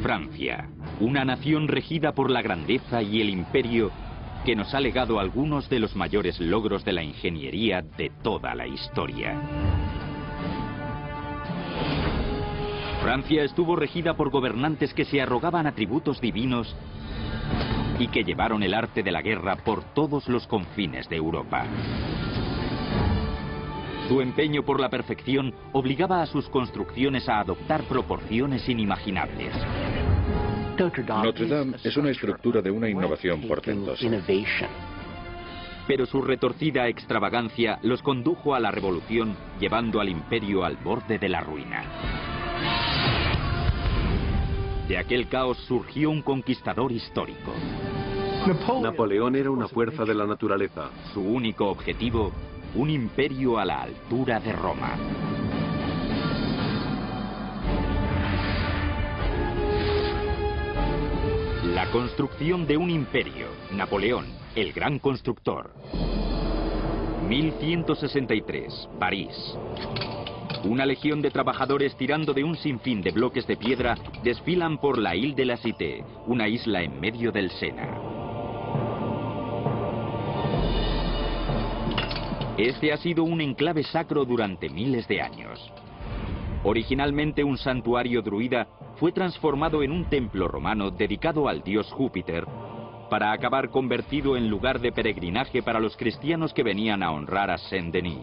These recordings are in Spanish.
Francia, una nación regida por la grandeza y el imperio que nos ha legado algunos de los mayores logros de la ingeniería de toda la historia. Francia estuvo regida por gobernantes que se arrogaban atributos divinos y que llevaron el arte de la guerra por todos los confines de Europa. Su empeño por la perfección obligaba a sus construcciones a adoptar proporciones inimaginables. Notre Dame es una estructura de una innovación portentosa. Pero su retorcida extravagancia los condujo a la revolución, llevando al imperio al borde de la ruina. De aquel caos surgió un conquistador histórico. Napoleón era una fuerza de la naturaleza. Su único objetivo, un imperio a la altura de Roma. La construcción de un imperio. Napoleón, el gran constructor. 1163, París. Una legión de trabajadores tirando de un sinfín de bloques de piedra desfilan por la Île de la Cité, una isla en medio del Sena. Este ha sido un enclave sacro durante miles de años. Originalmente un santuario druida, fue transformado en un templo romano dedicado al dios Júpiter, para acabar convertido en lugar de peregrinaje para los cristianos que venían a honrar a Saint-Denis,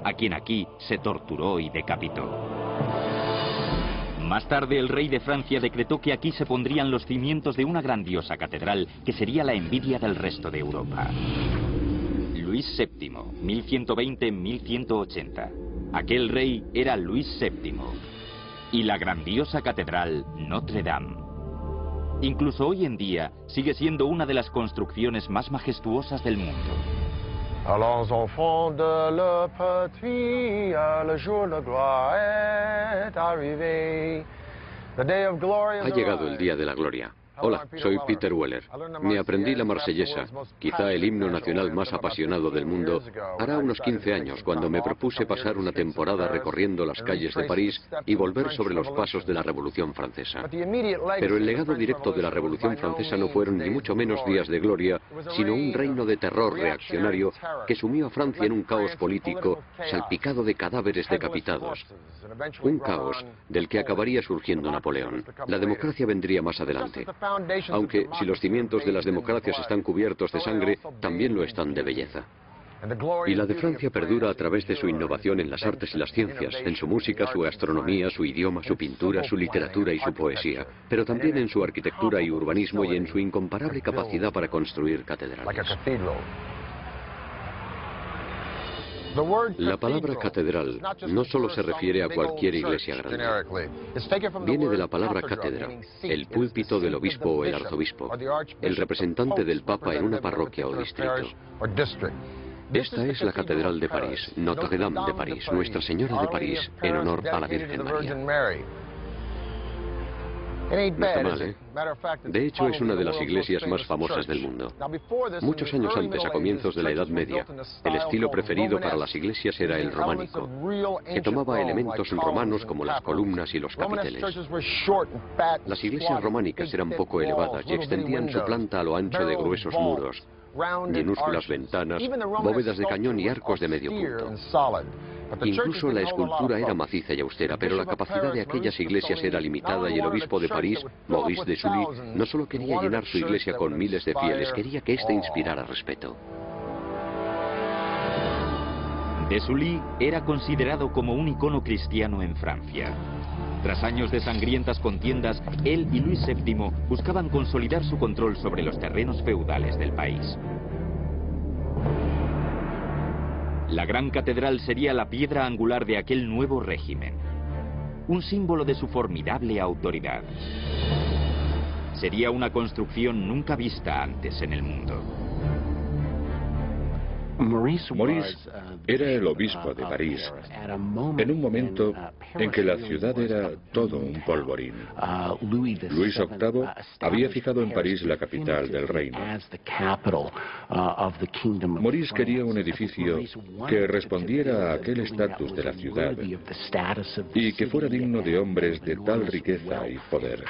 a quien aquí se torturó y decapitó. Más tarde el rey de Francia decretó que aquí se pondrían los cimientos de una grandiosa catedral que sería la envidia del resto de Europa. Luis VII, 1120-1180. Aquel rey era Luis VII. Y la grandiosa catedral Notre Dame. Incluso hoy en día sigue siendo una de las construcciones más majestuosas del mundo. Allons enfants de le patrie, le jour de gloire est arrivé. The day of glory Ha llegado el día de la gloria. Hola, soy Peter Weller. Me aprendí la marsellesa, quizá el himno nacional más apasionado del mundo, hará unos 15 años, cuando me propuse pasar una temporada recorriendo las calles de París y volver sobre los pasos de la Revolución Francesa. Pero el legado directo de la Revolución Francesa no fueron ni mucho menos días de gloria, sino un reino de terror reaccionario que sumió a Francia en un caos político salpicado de cadáveres decapitados. Un caos del que acabaría surgiendo Napoleón. La democracia vendría más adelante. Aunque, si los cimientos de las democracias están cubiertos de sangre, también lo están de belleza. Y la de Francia perdura a través de su innovación en las artes y las ciencias, en su música, su gastronomía, su idioma, su pintura, su literatura y su poesía, pero también en su arquitectura y urbanismo y en su incomparable capacidad para construir catedrales. La palabra catedral no solo se refiere a cualquier iglesia grande. Viene de la palabra cátedra, el púlpito del obispo o el arzobispo, el representante del papa en una parroquia o distrito. Esta es la Catedral de París, Notre Dame de París, Nuestra Señora de París, en honor a la Virgen María. No está mal, ¿eh? De hecho, es una de las iglesias más famosas del mundo. Muchos años antes, a comienzos de la Edad Media, el estilo preferido para las iglesias era el románico, que tomaba elementos romanos como las columnas y los capiteles. Las iglesias románicas eran poco elevadas y extendían su planta a lo ancho de gruesos muros, minúsculas ventanas, bóvedas de cañón y arcos de medio punto. Incluso la escultura era maciza y austera, pero la capacidad de aquellas iglesias era limitada y el obispo de París, Maurice de Sully, no solo quería llenar su iglesia con miles de fieles, quería que ésta inspirara respeto. De Sully era considerado como un icono cristiano en Francia. Tras años de sangrientas contiendas, él y Luis VII buscaban consolidar su control sobre los terrenos feudales del país. La gran catedral sería la piedra angular de aquel nuevo régimen, un símbolo de su formidable autoridad. Sería una construcción nunca vista antes en el mundo. Maurice era el obispo de París en un momento en que la ciudad era todo un polvorín. Luis VIII había fijado en París la capital del reino. Maurice quería un edificio que respondiera a aquel estatus de la ciudad y que fuera digno de hombres de tal riqueza y poder.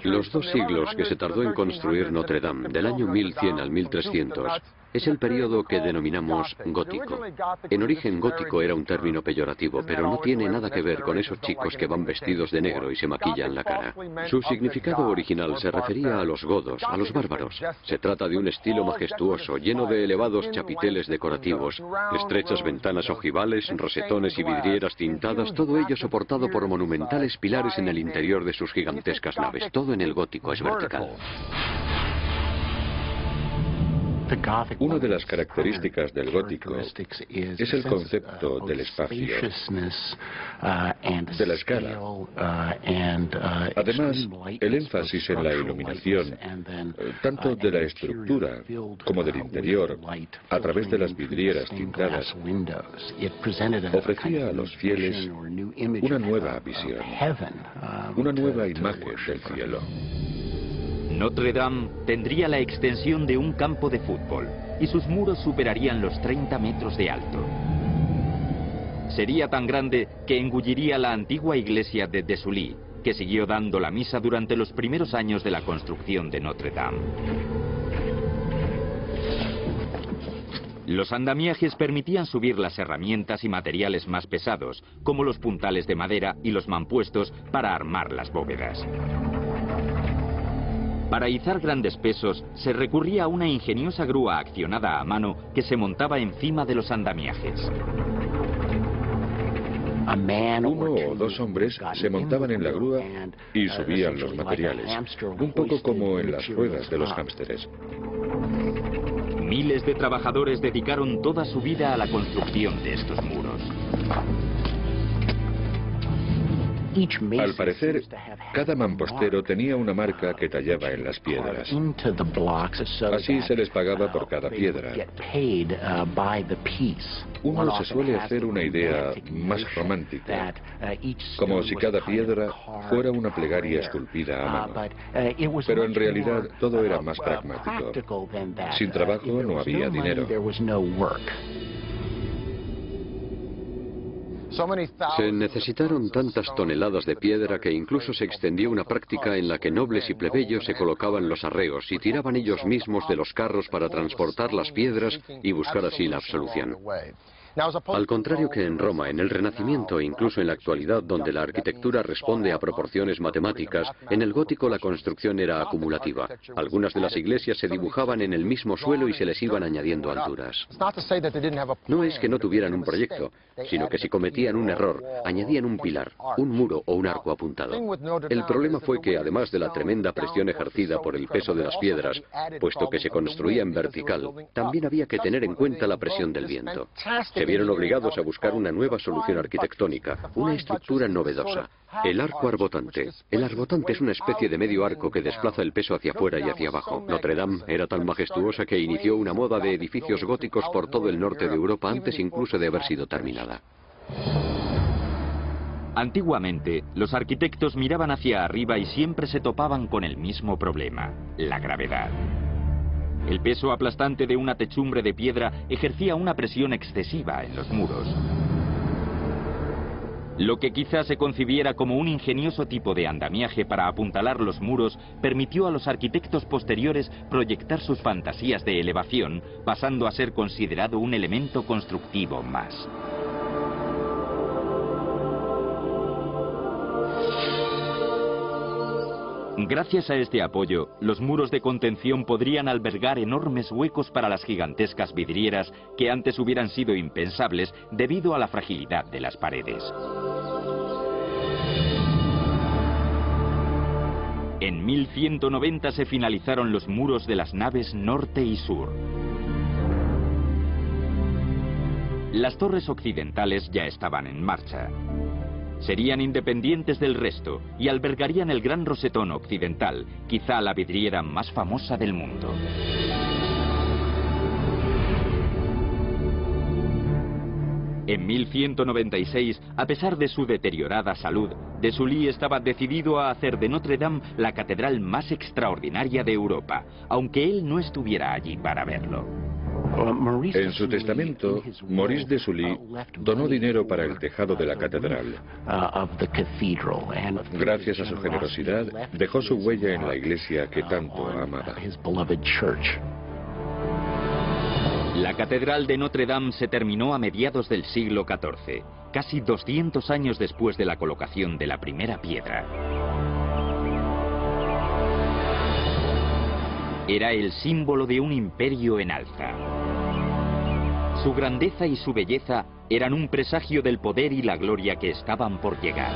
Los 2 siglos que se tardó en construir Notre Dame, del año 1100 al 1300, es el periodo que denominamos gótico. En origen, gótico era un término peyorativo, pero no tiene nada que ver con esos chicos que van vestidos de negro y se maquillan la cara. Su significado original se refería a los godos, a los bárbaros. Se trata de un estilo majestuoso, lleno de elevados chapiteles decorativos, estrechas ventanas ojivales, rosetones y vidrieras tintadas, todo ello soportado por monumentales pilares en el interior de sus gigantescas naves. Todo en el gótico es vertical. Una de las características del gótico es el concepto del espacio, de la escala. Además, el énfasis en la iluminación, tanto de la estructura como del interior, a través de las vidrieras tintadas, ofrecía a los fieles una nueva visión, una nueva imagen del cielo. Notre Dame tendría la extensión de un campo de fútbol y sus muros superarían los 30 metros de alto. Sería tan grande que engulliría la antigua iglesia de Desully, que siguió dando la misa durante los primeros años de la construcción de Notre Dame. Los andamiajes permitían subir las herramientas y materiales más pesados, como los puntales de madera y los mampuestos para armar las bóvedas. Para izar grandes pesos, se recurría a una ingeniosa grúa accionada a mano que se montaba encima de los andamiajes. 1 o 2 hombres se montaban en la grúa y subían los materiales, un poco como en las ruedas de los hámsteres. Miles de trabajadores dedicaron toda su vida a la construcción de estos muros. Al parecer, cada mampostero tenía una marca que tallaba en las piedras. Así se les pagaba por cada piedra. Uno se suele hacer una idea más romántica, como si cada piedra fuera una plegaria esculpida a mano. Pero en realidad todo era más pragmático. Sin trabajo no había dinero. Se necesitaron tantas toneladas de piedra que incluso se extendió una práctica en la que nobles y plebeyos se colocaban los arreos y tiraban ellos mismos de los carros para transportar las piedras y buscar así la absolución. Al contrario que en Roma, en el Renacimiento e incluso en la actualidad, donde la arquitectura responde a proporciones matemáticas, en el gótico la construcción era acumulativa. Algunas de las iglesias se dibujaban en el mismo suelo y se les iban añadiendo alturas. No es que no tuvieran un proyecto, sino que si cometían un error, añadían un pilar, un muro o un arco apuntado. El problema fue que, además de la tremenda presión ejercida por el peso de las piedras, puesto que se construía en vertical, también había que tener en cuenta la presión del viento. Se vieron obligados a buscar una nueva solución arquitectónica, una estructura novedosa, el arco arbotante. El arbotante es una especie de medio arco que desplaza el peso hacia afuera y hacia abajo. Notre Dame era tan majestuosa que inició una moda de edificios góticos por todo el norte de Europa antes incluso de haber sido terminada. Antiguamente, los arquitectos miraban hacia arriba y siempre se topaban con el mismo problema, la gravedad. El peso aplastante de una techumbre de piedra ejercía una presión excesiva en los muros. Lo que quizás se concibiera como un ingenioso tipo de andamiaje para apuntalar los muros permitió a los arquitectos posteriores proyectar sus fantasías de elevación, pasando a ser considerado un elemento constructivo más. Gracias a este apoyo, los muros de contención podrían albergar enormes huecos para las gigantescas vidrieras que antes hubieran sido impensables debido a la fragilidad de las paredes. En 1190 se finalizaron los muros de las naves norte y sur. Las torres occidentales ya estaban en marcha. Serían independientes del resto y albergarían el Gran Rosetón occidental, quizá la vidriera más famosa del mundo. En 1196, a pesar de su deteriorada salud, de Sully estaba decidido a hacer de Notre Dame la catedral más extraordinaria de Europa, aunque él no estuviera allí para verlo. En su testamento, Maurice de Sully donó dinero para el tejado de la catedral. Gracias a su generosidad, dejó su huella en la iglesia que tanto amaba. La catedral de Notre Dame se terminó a mediados del siglo XIV, casi 200 años después de la colocación de la primera piedra. Era el símbolo de un imperio en alza. Su grandeza y su belleza eran un presagio del poder y la gloria que estaban por llegar.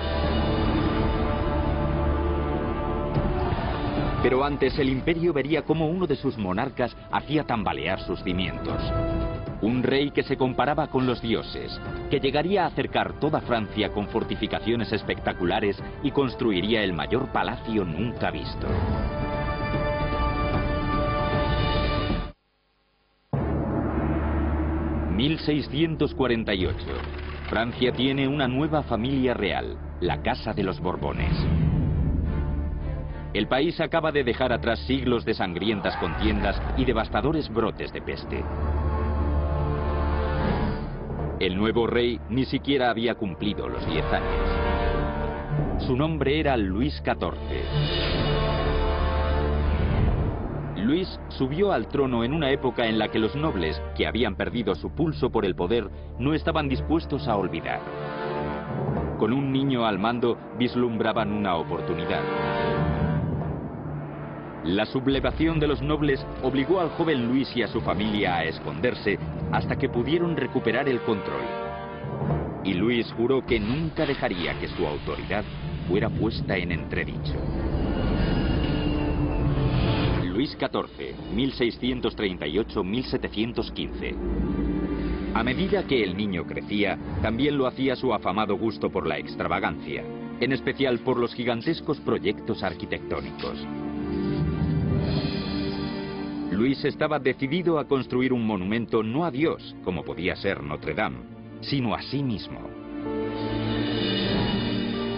Pero antes el imperio vería cómo uno de sus monarcas hacía tambalear sus cimientos. Un rey que se comparaba con los dioses, que llegaría a acercar toda Francia con fortificaciones espectaculares y construiría el mayor palacio nunca visto. (1648). Francia tiene una nueva familia real, la Casa de los Borbones. El país acaba de dejar atrás siglos de sangrientas contiendas y devastadores brotes de peste. El nuevo rey ni siquiera había cumplido los 10 años. Su nombre era Luis XIV. Luis subió al trono en una época en la que los nobles, que habían perdido su pulso por el poder, no estaban dispuestos a olvidar. Con un niño al mando vislumbraban una oportunidad. La sublevación de los nobles obligó al joven Luis y a su familia a esconderse hasta que pudieron recuperar el control. Y Luis juró que nunca dejaría que su autoridad fuera puesta en entredicho. Luis XIV, 1638-1715. A medida que el niño crecía, también lo hacía su afamado gusto por la extravagancia, en especial por los gigantescos proyectos arquitectónicos. Luis estaba decidido a construir un monumento no a Dios, como podía ser Notre Dame, sino a sí mismo.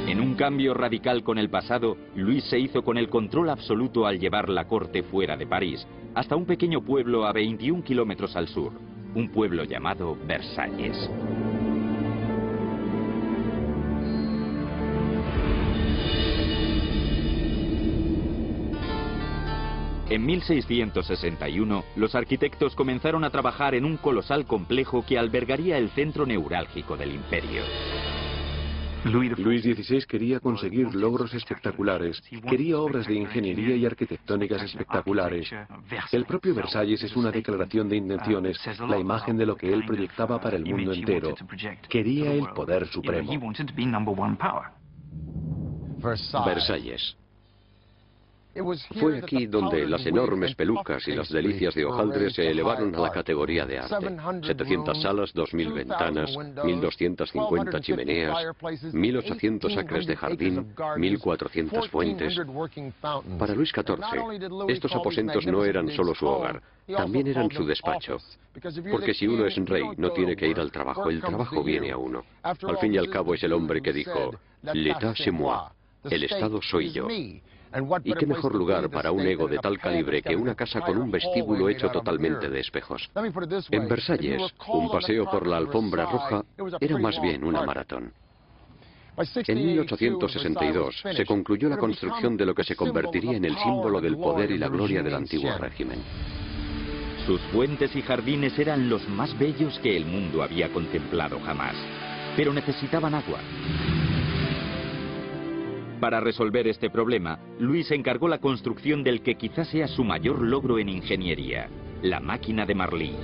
En un cambio radical con el pasado, Luis se hizo con el control absoluto al llevar la corte fuera de París, hasta un pequeño pueblo a 21 kilómetros al sur, un pueblo llamado Versalles. En 1661, los arquitectos comenzaron a trabajar en un colosal complejo que albergaría el centro neurálgico del imperio. Luis XVI quería conseguir logros espectaculares, quería obras de ingeniería y arquitectónicas espectaculares. El propio Versalles es una declaración de intenciones, la imagen de lo que él proyectaba para el mundo entero. Quería el poder supremo. Versalles. Fue aquí donde las enormes pelucas y las delicias de hojaldre se elevaron a la categoría de arte. 700 salas, 2000 ventanas, 1250 chimeneas, 1800 acres de jardín, 1400 fuentes. Para Luis XIV, estos aposentos no eran solo su hogar, también eran su despacho. Porque si uno es rey, no tiene que ir al trabajo, el trabajo viene a uno. Al fin y al cabo es el hombre que dijo, «L'État c'est moi», el Estado soy yo. Y qué mejor lugar para un ego de tal calibre que una casa con un vestíbulo hecho totalmente de espejos. En Versalles, un paseo por la alfombra roja era más bien una maratón. En 1862 se concluyó la construcción de lo que se convertiría en el símbolo del poder y la gloria del antiguo régimen. Sus fuentes y jardines eran los más bellos que el mundo había contemplado jamás, pero necesitaban agua. Para resolver este problema, Luis encargó la construcción del que quizás sea su mayor logro en ingeniería, la máquina de Marly.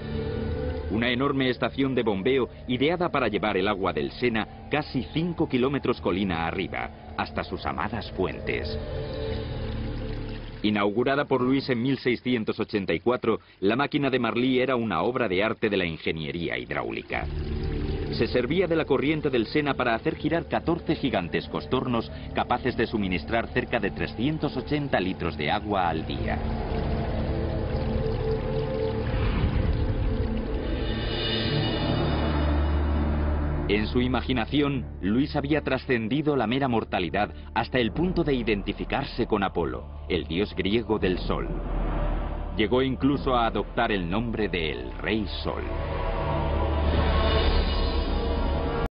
Una enorme estación de bombeo ideada para llevar el agua del Sena casi 5 kilómetros colina arriba, hasta sus amadas fuentes. Inaugurada por Luis en 1684, la máquina de Marly era una obra de arte de la ingeniería hidráulica. Se servía de la corriente del Sena para hacer girar 14 gigantescos tornos capaces de suministrar cerca de 380 litros de agua al día. En su imaginación, Luis había trascendido la mera mortalidad hasta el punto de identificarse con Apolo, el dios griego del sol. Llegó incluso a adoptar el nombre de el Rey Sol.